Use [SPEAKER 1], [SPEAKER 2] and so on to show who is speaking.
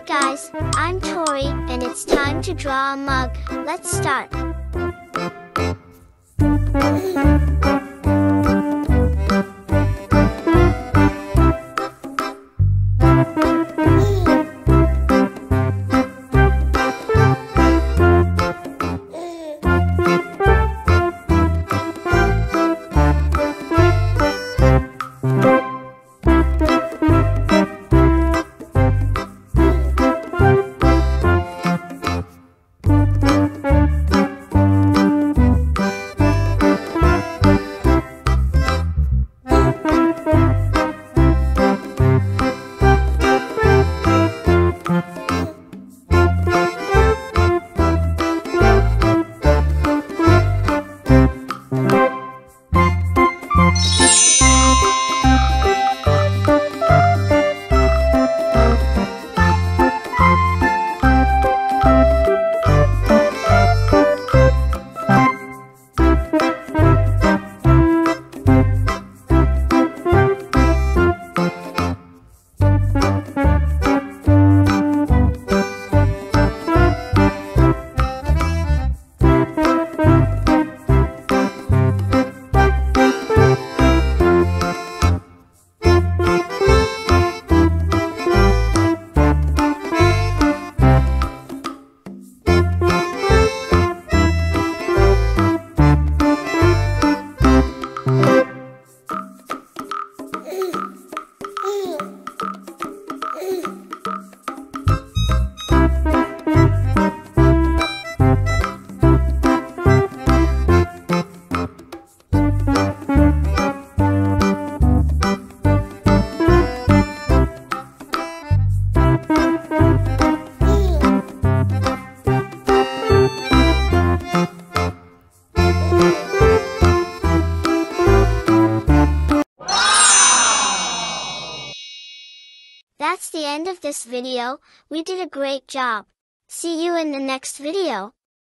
[SPEAKER 1] guys, I'm Tori, and it's time to draw a mug. Let's start. That's the end of this video. We did a great job. See you in the next video.